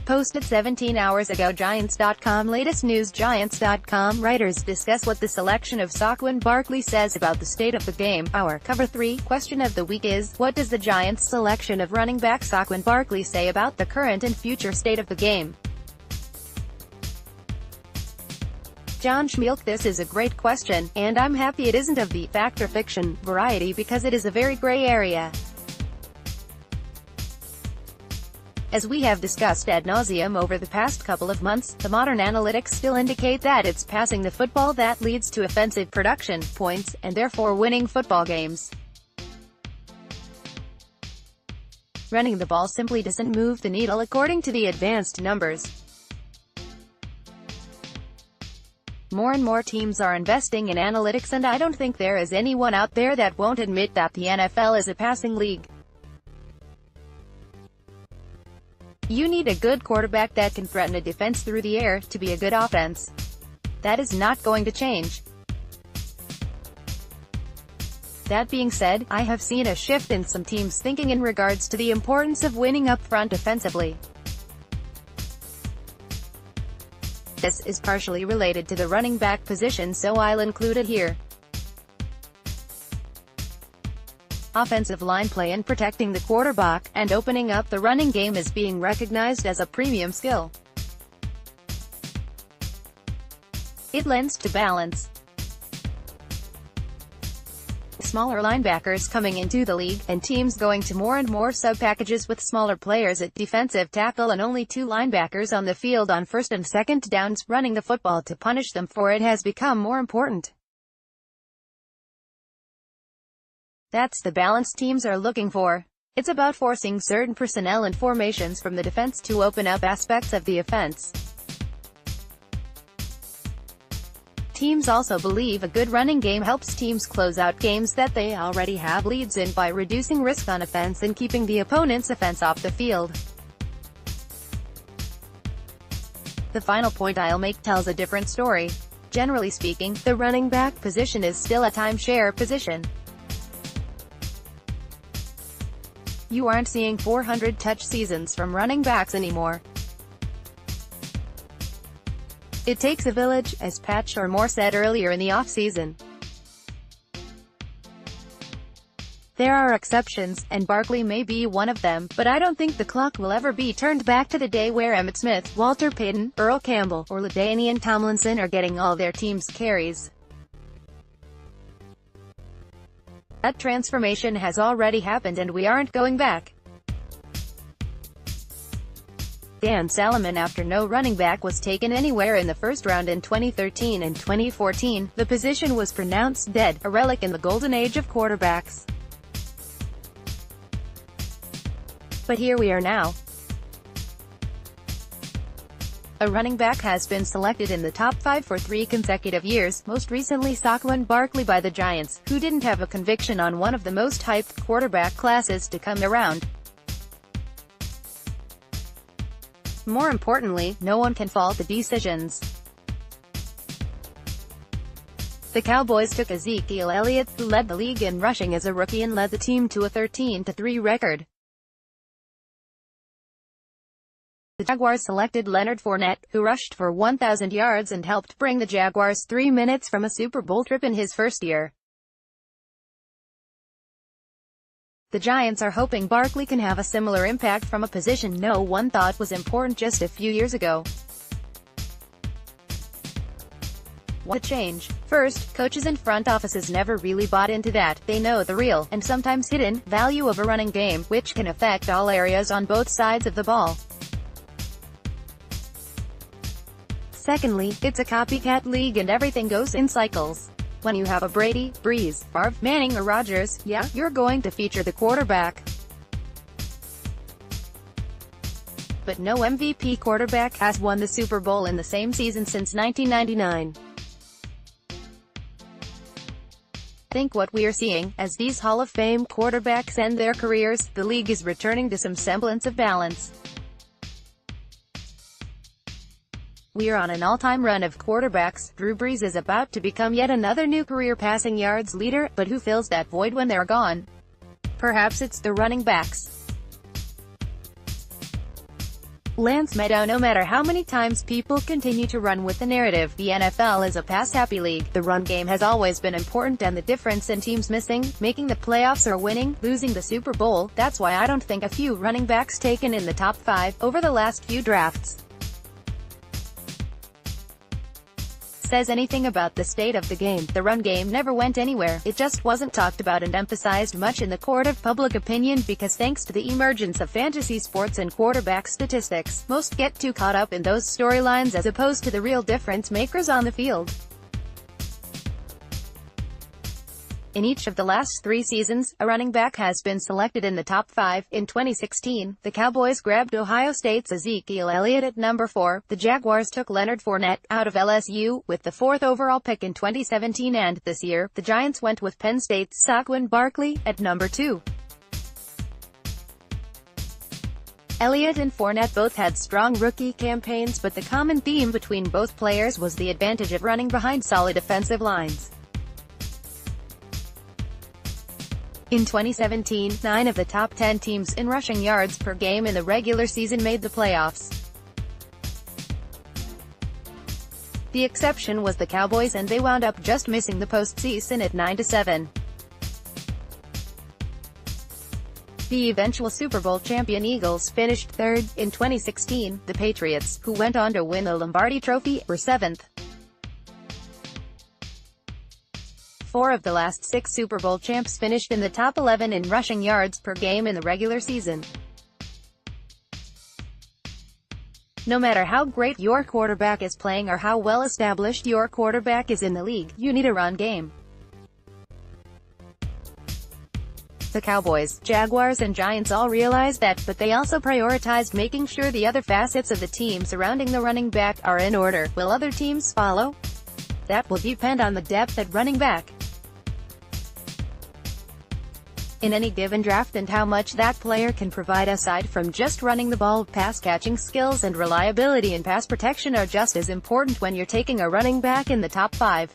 Posted 17 hours ago. Giants.com. Latest news. Giants.com writers discuss what the selection of Saquon Barkley says about the state of the game. Our Cover 3 question of the week is, what does the Giants' selection of running back Saquon Barkley say about the current and future state of the game? SchmeelkThis is a great question, and I'm happy it isn't of the fact or fiction variety because it is a very gray area. As we have discussed ad nauseam over the past couple of months, the modern analytics still indicate that it's passing the football that leads to offensive production, points, and therefore winning football games. Running the ball simply doesn't move the needle according to the advanced numbers. More and more teams are investing in analytics, and I don't think there is anyone out there that won't admit that the NFL is a passing league. You need a good quarterback that can threaten a defense through the air to be a good offense. That is not going to change. That being said, I have seen a shift in some teams' thinking in regards to the importance of winning up front offensively. This is partially related to the running back position, so I'll include it here. Offensive line play and protecting the quarterback, and opening up the running game is being recognized as a premium skill. It lends to balance. Smaller linebackers coming into the league, and teams going to more and more sub-packages with smaller players at defensive tackle and only two linebackers on the field on first and second downs. Running the football to punish them for it has become more important. That's the balance teams are looking for. It's about forcing certain personnel and formations from the defense to open up aspects of the offense. Teams also believe a good running game helps teams close out games that they already have leads in by reducing risk on offense and keeping the opponent's offense off the field. The final point I'll make tells a different story. Generally speaking, the running back position is still a timeshare position. You aren't seeing 400 touch seasons from running backs anymore. It takes a village, as Patch or Moore said earlier in the offseason. There are exceptions, and Barkley may be one of them, but I don't think the clock will ever be turned back to the day where Emmitt Smith, Walter Payton, Earl Campbell, or LaDainian Tomlinson are getting all their team's carries. That transformation has already happened and we aren't going back. Dan Salomon. After no running back was taken anywhere in the first round in 2013 and 2014, the position was pronounced dead, a relic in the golden age of quarterbacks. But here we are now. A running back has been selected in the top 5 for 3 consecutive years, most recently Saquon Barkley by the Giants, who didn't have a conviction on one of the most hyped quarterback classes to come around. More importantly, no one can fault the decisions. The Cowboys took Ezekiel Elliott, who led the league in rushing as a rookie and led the team to a 13-3 record. The Jaguars selected Leonard Fournette, who rushed for 1,000 yards and helped bring the Jaguars 3 minutes from a Super Bowl trip in his first year. The Giants are hoping Barkley can have a similar impact from a position no one thought was important just a few years ago. What a change. First, coaches and front offices never really bought into that. They know the real, and sometimes hidden, value of a running game, which can affect all areas on both sides of the ball. Secondly, it's a copycat league and everything goes in cycles. When you have a Brady, Breeze, Favre, Manning or Rodgers, yeah, you're going to feature the quarterback. But no MVP quarterback has won the Super Bowl in the same season since 1999. Think what we are seeing, as these Hall of Fame quarterbacks end their careers, the league is returning to some semblance of balance. We are on an all-time run of quarterbacks. Drew Brees is about to become yet another new career passing yards leader, but who fills that void when they're gone? Perhaps it's the running backs. Lance Meadow. No matter how many times people continue to run with the narrative, the NFL is a pass-happy league. The run game has always been important, and the difference in teams missing, making the playoffs or winning, losing the Super Bowl, that's why I don't think a few running backs taken in the top 5 over the last few drafts says anything about the state of the game. The run game never went anywhere, it just wasn't talked about and emphasized much in the court of public opinion because thanks to the emergence of fantasy sports and quarterback statistics, most get too caught up in those storylines as opposed to the real difference makers on the field. In each of the last 3 seasons, a running back has been selected in the top 5. In 2016, the Cowboys grabbed Ohio State's Ezekiel Elliott at number 4, the Jaguars took Leonard Fournette, out of LSU, with the 4th overall pick in 2017, and this year, the Giants went with Penn State's Saquon Barkley, at number 2. Elliott and Fournette both had strong rookie campaigns, but the common theme between both players was the advantage of running behind solid offensive lines. In 2017, 9 of the top 10 teams in rushing yards per game in the regular season made the playoffs. The exception was the Cowboys, and they wound up just missing the postseason at 9-7. The eventual Super Bowl champion Eagles finished 3rd. In 2016, the Patriots, who went on to win the Lombardi Trophy, were 7th. 4 of the last 6 Super Bowl champs finished in the top 11 in rushing yards per game in the regular season. No matter how great your quarterback is playing or how well established your quarterback is in the league, you need a run game. The Cowboys, Jaguars and Giants all realized that, but they also prioritized making sure the other facets of the team surrounding the running back are in order. Will other teams follow? That will depend on the depth at running back in any given draft and how much that player can provide. Aside from just running the ball, pass-catching skills and reliability in pass protection are just as important when you're taking a running back in the top 5.